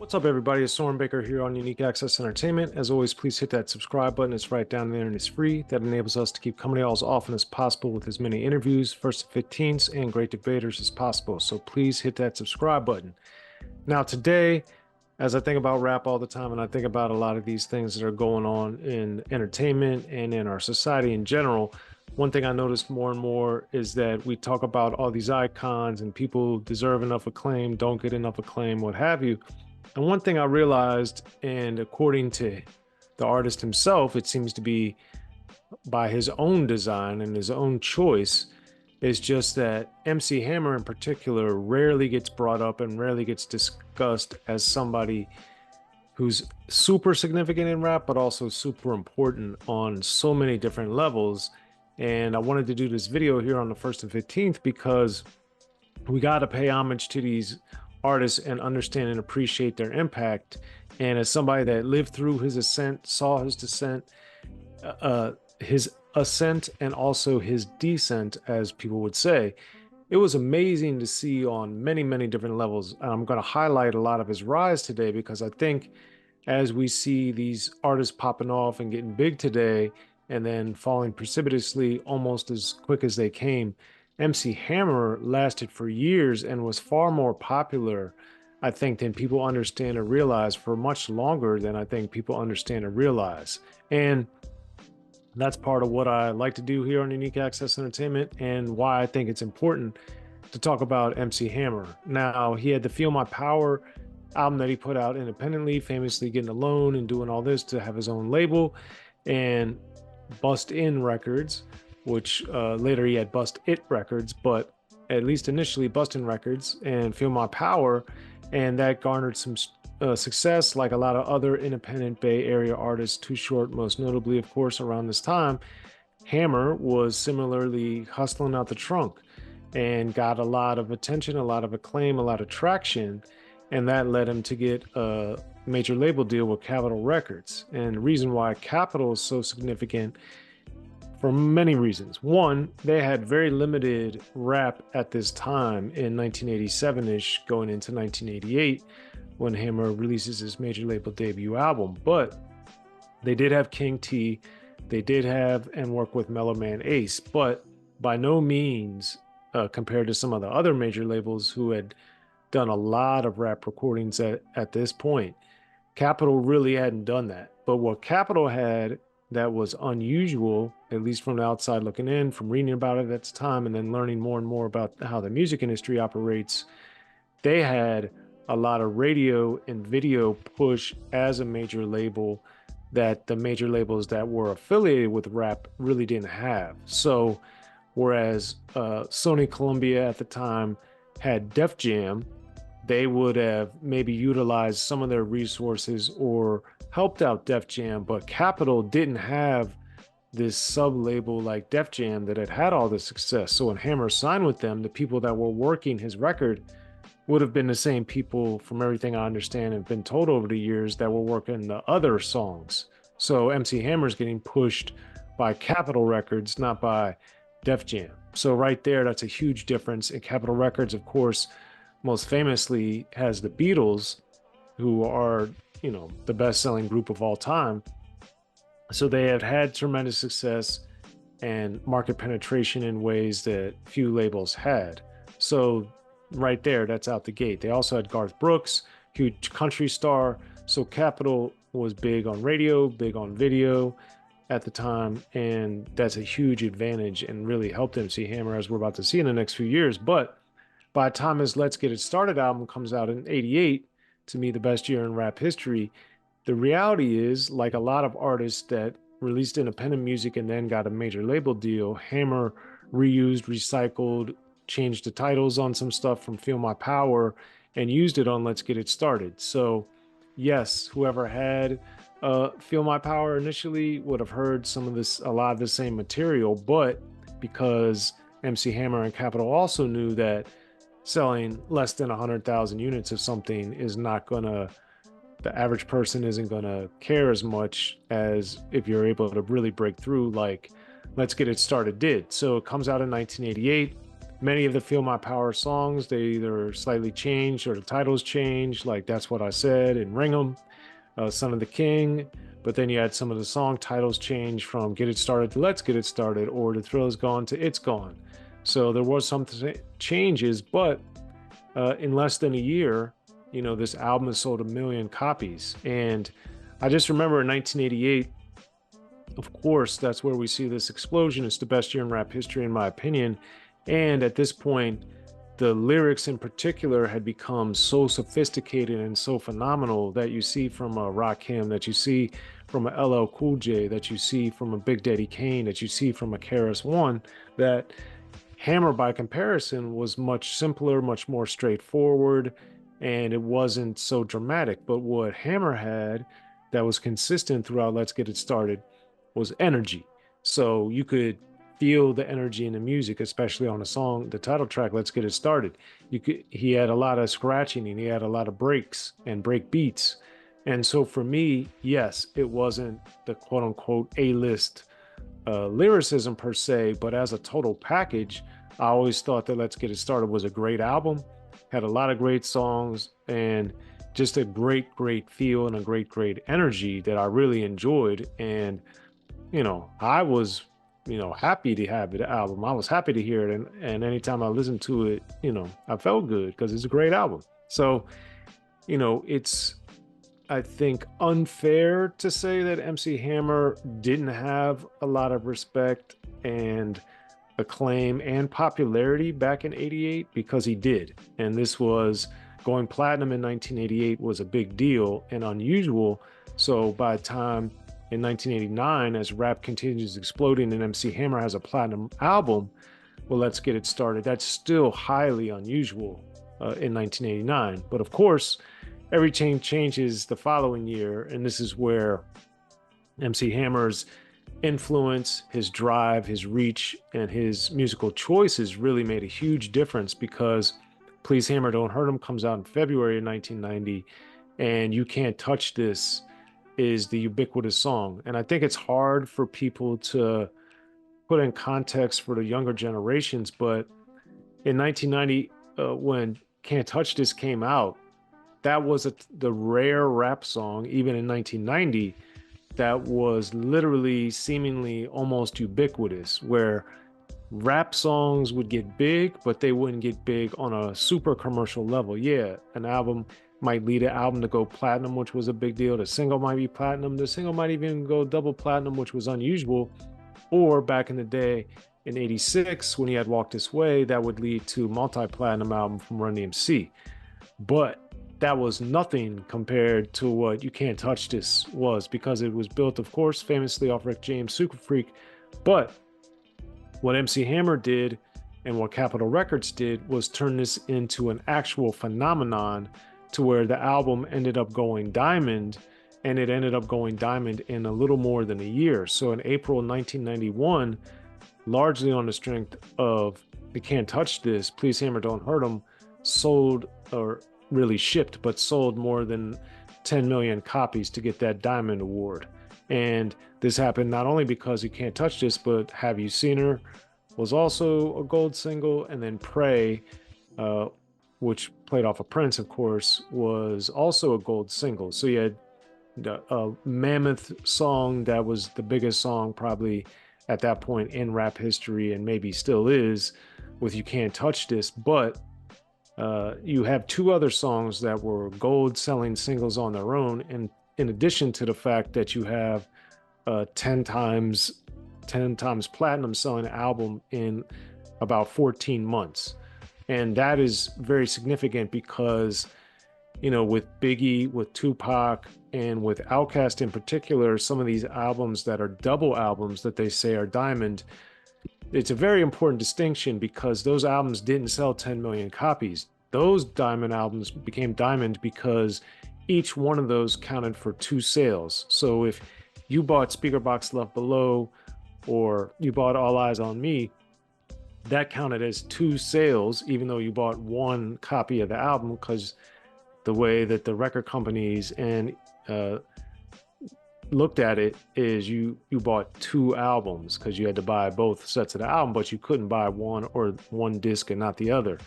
What's up, everybody? It's Soren Baker here on Unique Access Entertainment. As always, please hit that subscribe button. It's right down there and it's free. That enables us to keep coming to y'all as often as possible with as many interviews, first to 15s, and great debaters as possible. So please hit that subscribe button. Now, today, as I think about rap all the time, and I think about a lot of these things that are going on in entertainment and in our society in general, one thing I noticed more and more is that we talk about all these icons and people deserve enough acclaim, don't get enough acclaim, what have you. And one thing I realized, and according to the artist himself, it seems to be by his own design and his own choice, is just that MC Hammer in particular rarely gets brought up and rarely gets discussed as somebody who's super significant in rap, but also super important on so many different levels. And I wanted to do this video here on the 1st and 15th because we got to pay homage to these artists and understand and appreciate their impact. And as somebody that lived through his ascent, saw his descent, his ascent, and also his descent, as people would say, it was amazing to see on many, many different levels. And I'm going to highlight a lot of his rise today because I think as we see these artists popping off and getting big today and then falling precipitously almost as quick as they came, MC Hammer lasted for years and was far more popular, I think, than people understand or realize, for much longer than I think people understand or realize. And that's part of what I like to do here on Unique Access Entertainment and why I think it's important to talk about MC Hammer. Now, he had the Feel My Power album that he put out independently, famously getting a loan and doing all this to have his own label, and Bust In Records, which later he had Bust It Records, but at least initially Bust In Records and Feel My Power, and that garnered some success like a lot of other independent Bay Area artists. Too Short, most notably, of course, around this time. Hammer was similarly hustling out the trunk and got a lot of attention, a lot of acclaim, a lot of traction, and that led him to get a major label deal with Capitol Records. And the reason why Capitol is so significant, for many reasons. One, they had very limited rap at this time in 1987-ish, going into 1988, when Hammer releases his major label debut album. But they did have King T, they did have and work with Mellow Man Ace, but by no means compared to some of the other major labels who had done a lot of rap recordings at this point. Capitol really hadn't done that. But what Capitol had that was unusual, at least from the outside looking in, from reading about it at the time and then learning more and more about how the music industry operates, they had a lot of radio and video push as a major label that the major labels that were affiliated with rap really didn't have. So whereas Sony Columbia at the time had Def Jam, they would have maybe utilized some of their resources or helped out Def Jam, but Capitol didn't have this sub-label like Def Jam that had had all the success. So when Hammer signed with them, the people that were working his record would have been the same people, from everything I understand and been told over the years, that were working the other songs. So MC Hammer's getting pushed by Capitol Records, not by Def Jam. So right there, that's a huge difference. And Capitol Records, of course, most famously has the Beatles, who are, you know, the best-selling group of all time. So they have had tremendous success and market penetration in ways that few labels had. So right there, that's out the gate. They also had Garth Brooks, huge country star. So Capitol was big on radio, big on video at the time, and that's a huge advantage and really helped MC Hammer, as we're about to see in the next few years. But by the time his Let's Get It Started album comes out in '88, to me the best year in rap history, the reality is, like a lot of artists that released independent music and then got a major label deal, Hammer reused, recycled, changed the titles on some stuff from Feel My Power and used it on Let's Get It Started. So yes, whoever had Feel My Power initially would have heard some of this, a lot of the same material, but because MC Hammer and Capitol also knew that selling less than 100,000 units of something is not gonna, the average person isn't gonna care as much as if you're able to really break through like Let's Get It Started did. So it comes out in 1988. Many of the Feel My Power songs, they either slightly changed or the titles changed, like That's What I Said and Ring 'Em, Son of the King. But then you had some of the song titles change from Get It Started to Let's Get It Started, or The Thrill Is Gone to It's Gone. So there was some changes, but in less than a year, this album has sold 1 million copies. And I just remember in 1988, of course, that's where we see this explosion. It's the best year in rap history, in my opinion. And at this point, the lyrics in particular had become so sophisticated and so phenomenal that you see from a Rakim, that you see from a LL Cool J, that you see from a Big Daddy Kane, that you see from a KRS One, that Hammer, by comparison, was much simpler, much more straightforward, and it wasn't so dramatic. But what Hammer had that was consistent throughout Let's Get It Started was energy. So you could feel the energy in the music, especially on the song, the title track, Let's Get It Started. He had a lot of scratching and he had a lot of breaks and break beats. And so for me, yes, it wasn't the quote unquote A-list lyricism per se, but as a total package, I always thought that Let's Get It Started was a great album, had a lot of great songs, and just a great feel and a great energy that I really enjoyed. And I was happy to have the album. I was happy to hear it, and anytime I listened to it, I felt good because it's a great album. So it's, I think, unfair to say that MC Hammer didn't have a lot of respect and acclaim and popularity back in 88, because he did. And this was going platinum in 1988 was a big deal and unusual. So by the time in 1989, as rap continues exploding and MC Hammer has a platinum album, well, Let's Get It Started, that's still highly unusual in 1989. But of course, everything changes the following year, and this is where MC Hammer's influence, his drive, his reach, and his musical choices really made a huge difference, because Please Hammer Don't Hurt Him comes out in February of 1990, and You Can't Touch This is the ubiquitous song. And I think it's hard for people to put in context for the younger generations, but in 1990, when Can't Touch This came out, that was the rare rap song, even in 1990, that was literally seemingly almost ubiquitous, where rap songs would get big, but they wouldn't get big on a super commercial level. Yeah, an album might lead an album to go platinum, which was a big deal. The single might be platinum. The single might even go double platinum, which was unusual. Or back in the day, in 86, when he had Walk This Way, that would lead to multi-platinum album from Run DMC. But that was nothing compared to what You Can't Touch This was, because it was built, of course, famously off Rick James' Super Freak. But what MC Hammer did and what Capitol Records did was turn this into an actual phenomenon, to where the album ended up going diamond, and it ended up going diamond in a little more than a year. So in April 1991, largely on the strength of You Can't Touch This, Please Hammer Don't Hurt Him sold, or really shipped, but sold more than 10 million copies to get that Diamond Award. And this happened not only because You Can't Touch This, but Have You Seen Her was also a gold single, and then Pray, which played off of Prince, of course, was also a gold single. So you had a mammoth song that was the biggest song probably at that point in rap history, and maybe still is, with You Can't Touch This. But you have two other songs that were gold selling singles on their own, and in addition to the fact that you have 10 times platinum selling album in about 14 months. And that is very significant because, with Biggie, with Tupac, and with Outkast in particular, some of these albums that are double albums that they say are diamond, it's a very important distinction, because those albums didn't sell 10 million copies. Those diamond albums became diamond because each one of those counted for 2 sales. So if you bought Speaker Box Left Below, or you bought All Eyes on Me, that counted as 2 sales, even though you bought 1 copy of the album, because the way that the record companies and looked at it is you bought two albums because you had to buy both sets of the album, but you couldn't buy one or one disc and not the other.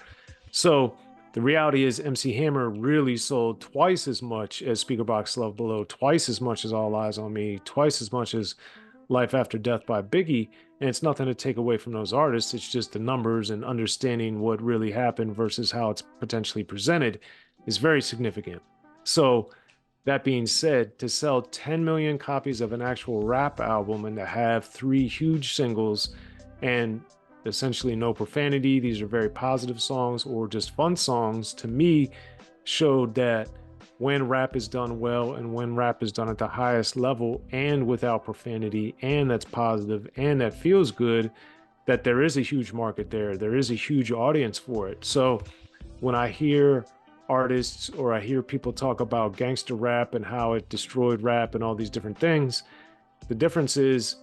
So the reality is MC Hammer really sold twice as much as Speakerbox Love Below, twice as much as All Eyes on Me, twice as much as Life After Death by Biggie. And it's nothing to take away from those artists. It's just the numbers and understanding what really happened versus how it's potentially presented is very significant. So that being said, to sell 10 million copies of an actual rap album and to have three huge singles and essentially no profanity, these are very positive songs or just fun songs, to me, showed that when rap is done well and when rap is done at the highest level and without profanity and that's positive and that feels good, that there is a huge market there. There is a huge audience for it. So when I hear artists or I hear people talk about gangster rap and how it destroyed rap and all these different things, the difference is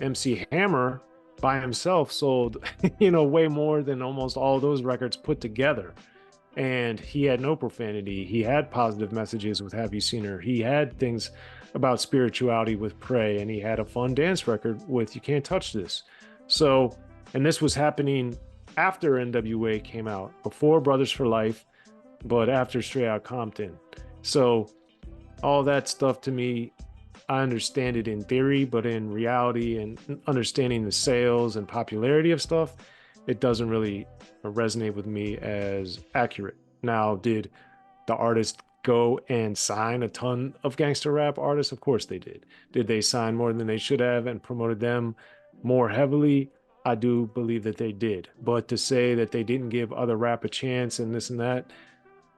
MC Hammer by himself sold, way more than almost all those records put together. And he had no profanity. He had positive messages with Have You Seen Her? He had things about spirituality with Pray, and he had a fun dance record with You Can't Touch This. So, and this was happening after NWA came out, before Brothers for Life, but after Straight Outta Compton. So all that stuff, to me, I understand it in theory, but in reality and understanding the sales and popularity of stuff, it doesn't really resonate with me as accurate. Now, did the artist go and sign a ton of gangster rap artists? Of course they did. Did they sign more than they should have and promoted them more heavily? I do believe that they did. But to say that they didn't give other rap a chance and this and that,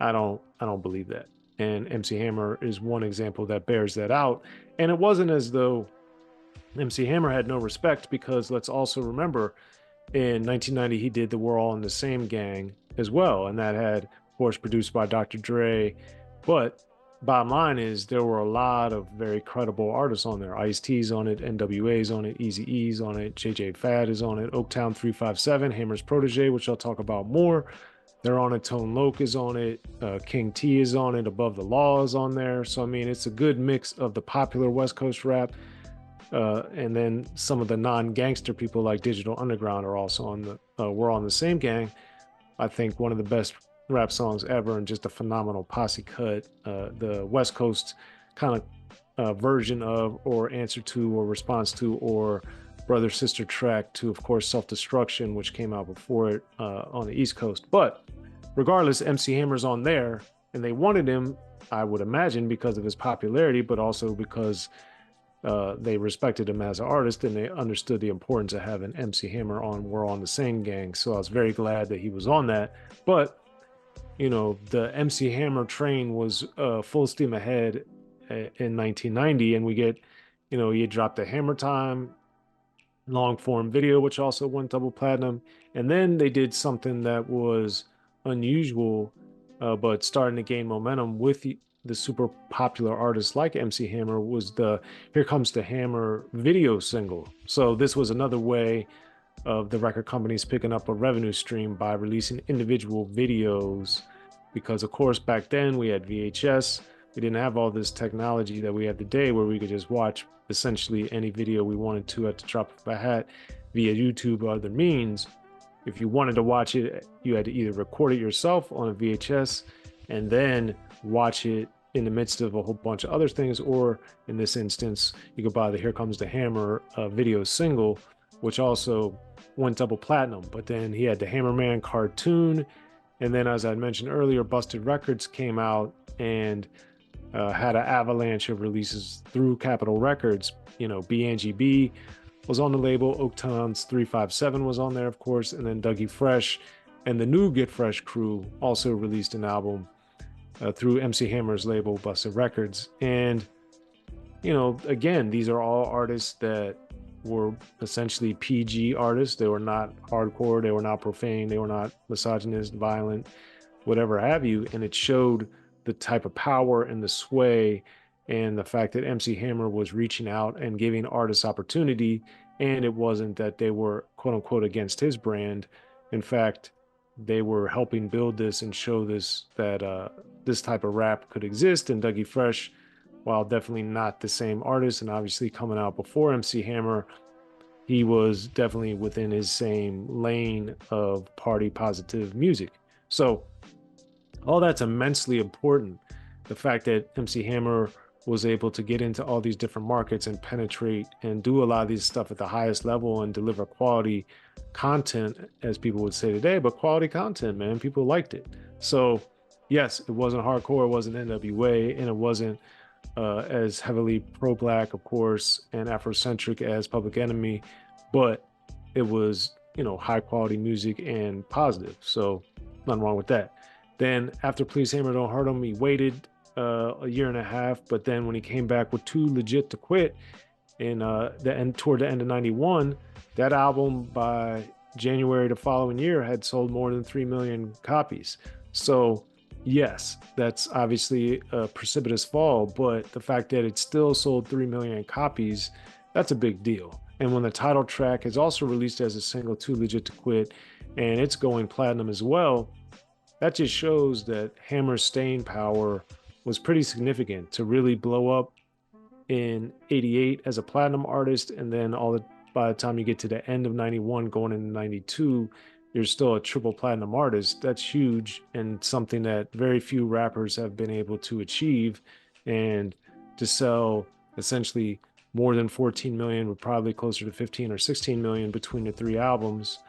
I don't believe that. And MC Hammer is one example that bears that out. And it wasn't as though MC Hammer had no respect, because let's also remember in 1990 he did the We're All in the Same Gang as well, and that had, of course, produced by Dr. Dre. But bottom line is there were a lot of very credible artists on there. Ice-T's on it, NWA's on it, Eazy-E's on it, JJ Fad is on it, Oaktown 357, Hammer's protege, which I'll talk about more. They're on it. Tone Loc is on it. King T is on it. Above the Law is on there. So, I mean, it's a good mix of the popular West Coast rap. And then some of the non-gangster people like Digital Underground are also on the We're All in the Same Gang. I think one of the best rap songs ever and just a phenomenal posse cut. The West Coast kind of version of or answer to or response to or brother sister track to, of course, Self-Destruction, which came out before it on the East Coast. But regardless, MC Hammer's on there, and they wanted him, I would imagine, because of his popularity, but also because they respected him as an artist and they understood the importance of having MC Hammer on We're All in the Same Gang. So I was very glad that he was on that. But, the MC Hammer train was full steam ahead in 1990, and we get, he dropped the Hammer Time long form video, which also went double platinum. And then they did something that was unusual, but starting to gain momentum with the super popular artists like MC Hammer, was the Here Comes the Hammer video single. So this was another way of the record companies picking up a revenue stream by releasing individual videos, because of course back then we had VHS. We didn't have all this technology that we have today where we could just watch essentially any video we wanted to at the drop of a hat via YouTube or other means. If you wanted to watch it, you had to either record it yourself on a VHS and then watch it in the midst of a whole bunch of other things, or in this instance, you could buy the Here Comes the Hammer video single, which also went double platinum. But then he had the Hammerman cartoon, and then, as I mentioned earlier, Busted Records came out and had an avalanche of releases through Capitol Records. BNGB was on the label, Oaktown's 357 was on there, of course, and then Dougie Fresh and the new Get Fresh crew also released an album through MC Hammer's label, Busted Records. And, again, these are all artists that were essentially PG artists. They were not hardcore, they were not profane, they were not misogynist, violent, whatever have you. And it showed the type of power and the sway and the fact that MC Hammer was reaching out and giving artists opportunity. And it wasn't that they were quote unquote against his brand. In fact, they were helping build this and show this, that this type of rap could exist. And Dougie Fresh while definitely not the same artist. And obviously coming out before MC Hammer, he was definitely within his same lane of party positive music. So all that's immensely important. The fact that MC Hammer was able to get into all these different markets and penetrate and do a lot of these stuff at the highest level and deliver quality content, as people would say today, but quality content, man. People liked it. So yes, it wasn't hardcore, it wasn't NWA, and it wasn't as heavily pro-black, of course, and Afrocentric as Public Enemy, but it was, you know, high quality music and positive. So nothing wrong with that. Then after Please Hammer Don't Hurt Him, he waited a year and a half, but then when he came back with Too Legit to Quit in the end, toward the end of '91, that album by January the following year had sold more than 3 million copies. So yes, that's obviously a precipitous fall, but the fact that it still sold 3 million copies, that's a big deal. And when the title track is also released as a single, Too Legit to Quit, and it's going platinum as well, that just shows that Hammer's staying power was pretty significant to really blow up in '88 as a platinum artist, and then by the time you get to the end of '91 going into '92, you're still a triple platinum artist. That's huge and something that very few rappers have been able to achieve. And to sell essentially more than 14 million, with probably closer to 15 or 16 million between the three albums,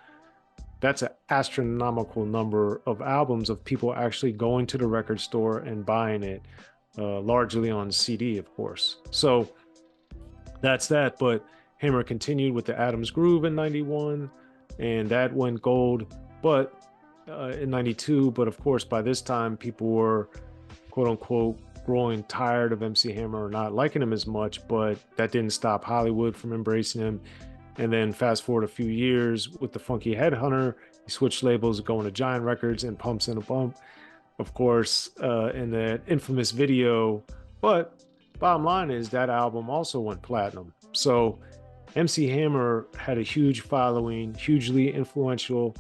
that's an astronomical number of albums of people actually going to the record store and buying it, largely on CD, of course. So that's that. But Hammer continued with the Adams Groove in '91, and that went gold. But in '92, but of course, by this time, people were quote unquote growing tired of MC Hammer or not liking him as much, but that didn't stop Hollywood from embracing him. And then fast forward a few years with the Funky Headhunter, he switched labels, going to Giant Records and Pumps and a Bump, of course, in the infamous video. But bottom line is that album also went platinum. So MC Hammer had a huge following, hugely influential,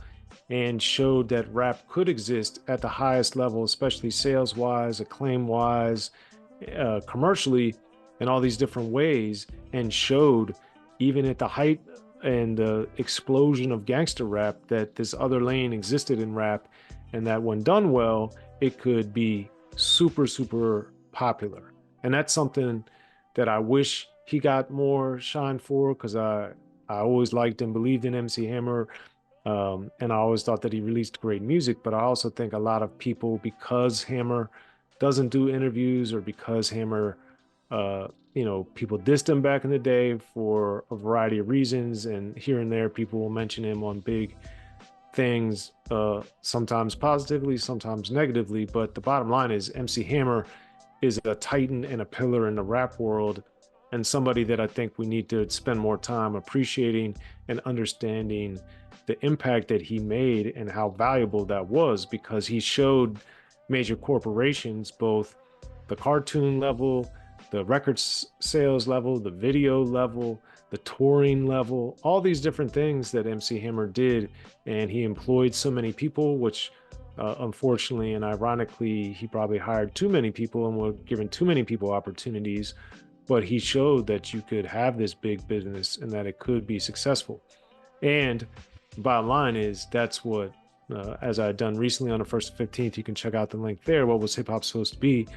and showed that rap could exist at the highest level, especially sales-wise, acclaim-wise, commercially, in all these different ways, and showed even at the height and the explosion of gangster rap that this other lane existed in rap, and that when done well, it could be super, super popular. And that's something that I wish he got more shine for, because I always liked and believed in MC Hammer. And I always thought that he released great music, but I also think a lot of people, because Hammer doesn't do interviews, or because Hammer, people dissed him back in the day for a variety of reasons, and here and there people will mention him on big things, sometimes positively, sometimes negatively. But the bottom line is MC Hammer is a titan and a pillar in the rap world, and somebody that I think we need to spend more time appreciating and understanding the impact that he made and how valuable that was, because he showed major corporations, both the cartoon level, the record sales level, the video level, the touring level, all these different things that MC Hammer did. And he employed so many people, which unfortunately and ironically, he probably hired too many people and were giving too many people opportunities. But he showed that you could have this big business and that it could be successful. And the bottom line is that's what, as I had done recently on the 1st and 15th, you can check out the link there. What was hip hop supposed to be?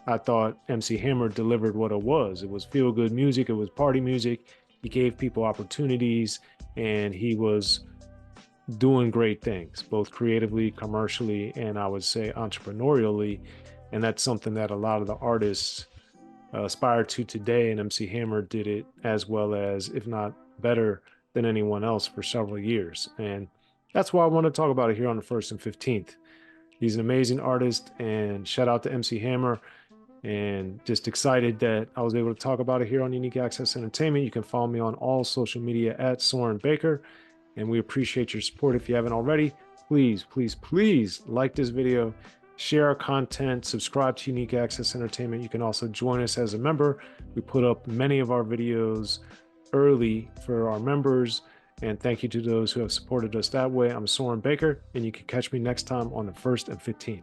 I thought MC Hammer delivered what it was. It was feel good music. It was party music. He gave people opportunities, and he was doing great things, both creatively, commercially, and I would say entrepreneurially. And that's something that a lot of the artists aspire to today. And MC Hammer did it as well as, if not better than anyone else, for several years. And that's why I want to talk about it here on the 1st and 15th. He's an amazing artist, and shout out to MC Hammer. And just excited that I was able to talk about it here on Unique Access Entertainment. You can follow me on all social media at Soren Baker, and we appreciate your support. If you haven't already, please, please, please like this video, share our content, subscribe to Unique Access Entertainment. You can also join us as a member. We put up many of our videos early for our members, and thank you to those who have supported us that way. I'm Soren Baker, and you can catch me next time on the 1st and 15th.